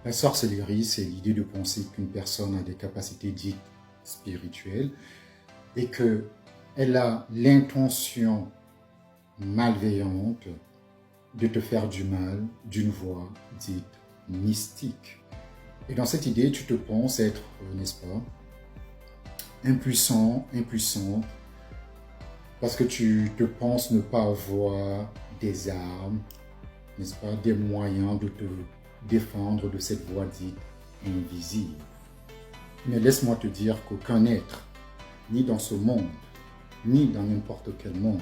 La sorcellerie, c'est l'idée de penser qu'une personne a des capacités dites spirituelles et qu'elle a l'intention malveillante de te faire du mal d'une voie dite mystique. Et dans cette idée, tu te penses être, n'est-ce pas, impuissant, impuissante, parce que tu te penses ne pas avoir des armes, n'est-ce pas, des moyens de te défendre de cette voie dite invisible. Mais laisse-moi te dire qu'aucun être, ni dans ce monde, ni dans n'importe quel monde,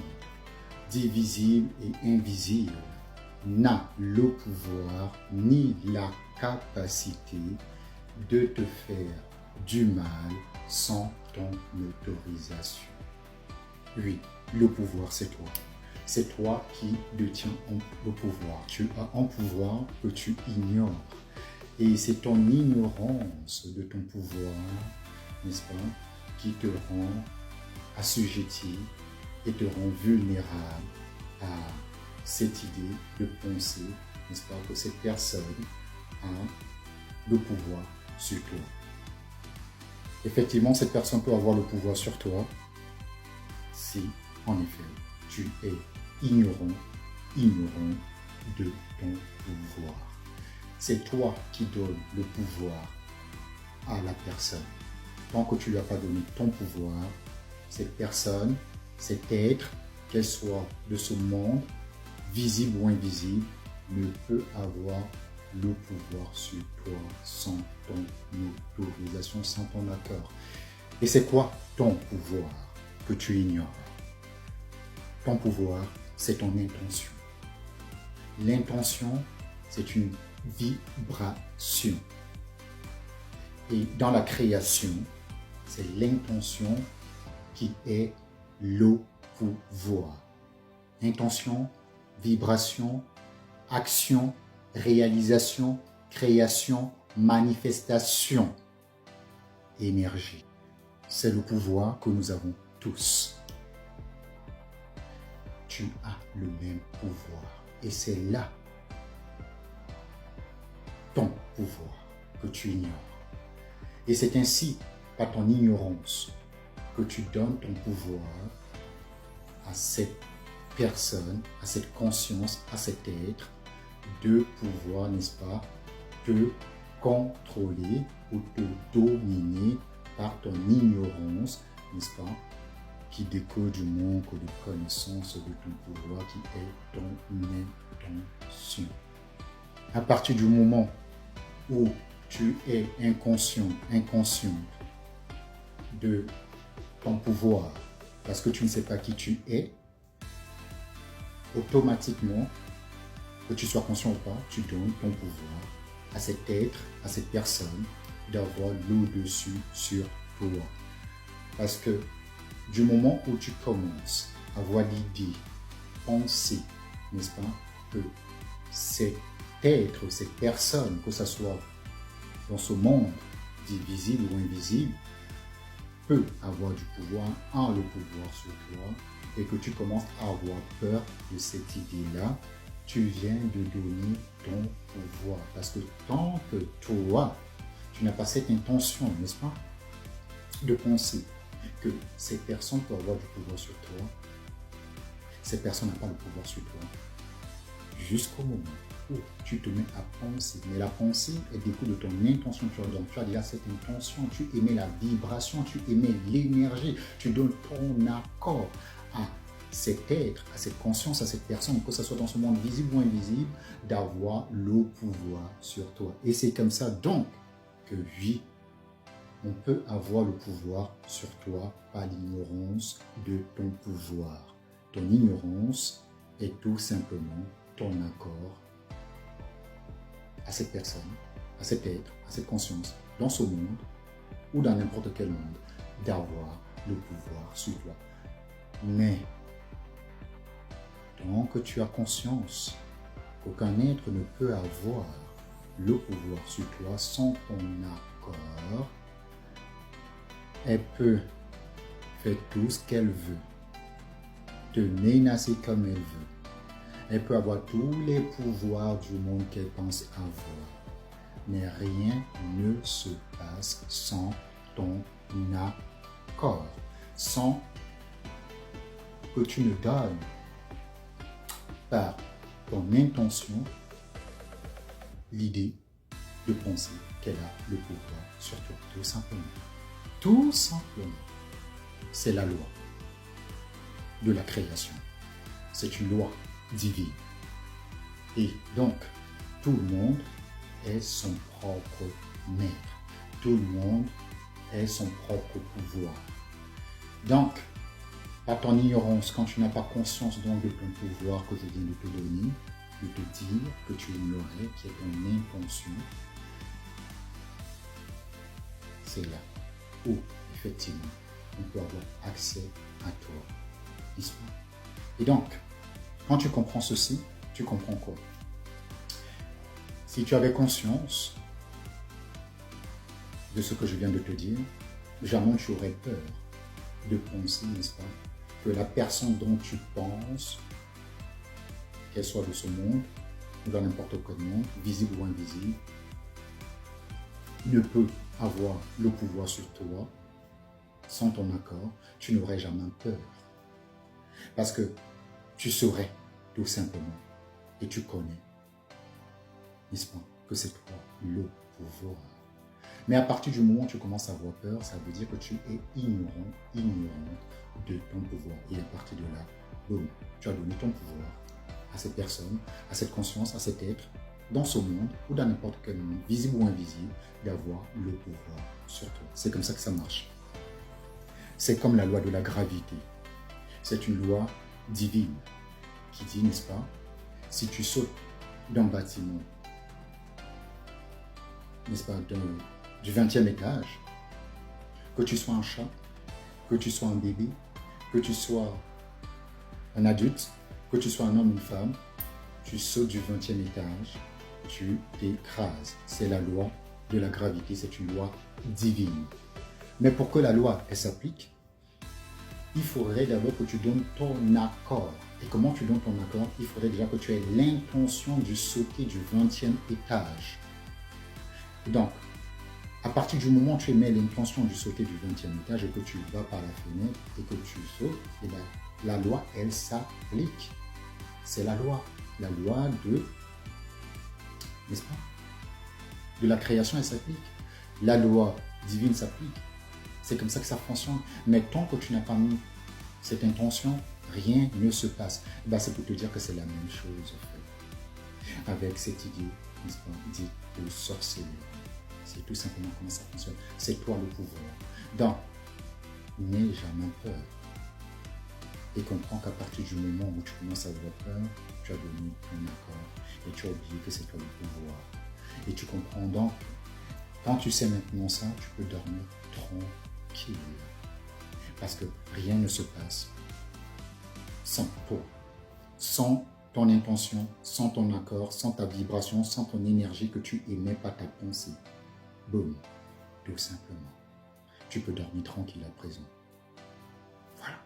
dit visible et invisible, n'a le pouvoir ni la capacité de te faire du mal sans ton autorisation. Oui, le pouvoir, c'est toi. C'est toi qui détiens le pouvoir. Tu as un pouvoir que tu ignores. Et c'est ton ignorance de ton pouvoir, n'est-ce pas, qui te rend assujetti et te rend vulnérable à cette idée de penser, n'est-ce pas, que cette personne a le pouvoir sur toi. Effectivement, cette personne peut avoir le pouvoir sur toi si, en effet, tu es ignorant de ton pouvoir. C'est toi qui donnes le pouvoir à la personne. Tant que tu ne lui as pas donné ton pouvoir, cette personne, cet être, qu'elle soit de ce monde, visible ou invisible, ne peut avoir le pouvoir sur toi sans ton autorisation, sans ton accord. Et c'est quoi ton pouvoir que tu ignores? Ton pouvoir, c'est ton intention. L'intention, c'est une vibration. Et dans la création, c'est l'intention qui est le pouvoir. Intention, vibration, action, réalisation, création, manifestation, énergie. C'est le pouvoir que nous avons tous. Tu as le même pouvoir. Et c'est là ton pouvoir que tu ignores. Et c'est ainsi, par ton ignorance, que tu donnes ton pouvoir à cette personne, à cette conscience, à cet être, de pouvoir, n'est-ce pas, te contrôler ou te dominer par ton ignorance, n'est-ce pas, qui découle du manque de connaissance de ton pouvoir qui est ton intention. À partir du moment où tu es inconscient, inconsciente de ton pouvoir, parce que tu ne sais pas qui tu es, automatiquement, que tu sois conscient ou pas, tu donnes ton pouvoir à cet être, à cette personne, d'avoir l'au-dessus sur toi. Parce que du moment où tu commences à avoir l'idée, penser, n'est-ce pas, que cet être, cette personne, que ce soit dans ce monde, dit visible ou invisible, peut avoir du pouvoir, a le pouvoir sur toi, et que tu commences à avoir peur de cette idée-là, tu viens de donner ton pouvoir. Parce que tant que toi, tu n'as pas cette intention, n'est-ce pas, de penser que cette personne peut avoir du pouvoir sur toi, cette personne n'a pas le pouvoir sur toi. Jusqu'au moment où tu te mets à penser. Mais la pensée est découle de ton intention. Tu as déjà cette intention, tu émets la vibration, tu émets l'énergie, tu donnes ton accord à cet être, à cette conscience, à cette personne, que ce soit dans ce monde visible ou invisible, d'avoir le pouvoir sur toi. Et c'est comme ça donc que oui, on peut avoir le pouvoir sur toi par l'ignorance de ton pouvoir. Ton ignorance est tout simplement ton accord à cette personne, à cet être, à cette conscience, dans ce monde ou dans n'importe quel monde, d'avoir le pouvoir sur toi. Mais tant que tu as conscience qu'aucun être ne peut avoir le pouvoir sur toi sans ton accord, elle peut faire tout ce qu'elle veut, te menacer comme elle veut. Elle peut avoir tous les pouvoirs du monde qu'elle pense avoir. mais rien ne se passe sans ton accord, sans que tu ne donnes par ton intention l'idée de penser qu'elle a le pouvoir sur toi, tout simplement. Tout simplement. C'est la loi de la création. C'est une loi divine. Et donc, tout le monde est son propre maître. Tout le monde est son propre pouvoir. Donc, par ton ignorance, quand tu n'as pas conscience donc de ton pouvoir que je viens de te donner, de te dire que tu ignorais, qui est ton intention, c'est là où, effectivement, on peut avoir accès à toi. N'est-ce pas? Et donc, quand tu comprends ceci, tu comprends quoi? Si tu avais conscience de ce que je viens de te dire, jamais tu aurais peur de penser, n'est-ce pas, que la personne dont tu penses, qu'elle soit de ce monde ou dans n'importe quel monde, visible ou invisible, ne peut avoir le pouvoir sur toi sans ton accord. Tu n'aurais jamais peur. Parce que tu saurais tout simplement et tu connais, n'est-ce pas, que c'est toi le pouvoir. Mais à partir du moment où tu commences à avoir peur, ça veut dire que tu es ignorant de ton pouvoir. Et à partir de là, boum, tu as donné ton pouvoir à cette personne, à cette conscience, à cet être, dans ce monde ou dans n'importe quel monde, visible ou invisible, d'avoir le pouvoir sur toi. C'est comme ça que ça marche. C'est comme la loi de la gravité. C'est une loi divine qui dit, n'est-ce pas, si tu sautes d'un bâtiment, n'est-ce pas, du 20e étage, que tu sois un chat, que tu sois un bébé, que tu sois un adulte, que tu sois un homme ou une femme, tu sautes du 20e étage, tu t'écrases. C'est la loi de la gravité, c'est une loi divine. Mais pour que la loi, elle s'applique, il faudrait d'abord que tu donnes ton accord. Et comment tu donnes ton accord? Il faudrait déjà que tu aies l'intention de sauter du 20e étage. Donc, à partir du moment où tu émets l'intention de sauter du 20e étage et que tu vas par la fenêtre et que tu sautes, et bien, la loi, elle s'applique. C'est la loi de, n'est-ce pas, de la création, elle s'applique. La loi divine s'applique. C'est comme ça que ça fonctionne. Mais tant que tu n'as pas mis cette intention, rien ne se passe. Ben, c'est pour te dire que c'est la même chose en fait. Avec cette idée, n'est-ce pas, dite de sorcellerie. C'est tout simplement comment ça fonctionne. C'est toi le pouvoir. Donc, n'aie jamais peur. Et comprends qu'à partir du moment où tu commences à avoir peur, tu as donné ton accord et tu as oublié que c'est toi le pouvoir. Et tu comprends donc, quand tu sais maintenant ça, tu peux dormir tranquille. Parce que rien ne se passe sans toi, sans ton intention, sans ton accord, sans ta vibration, sans ton énergie que tu émets par ta pensée. Boum, tout simplement. Tu peux dormir tranquille à présent. Voilà.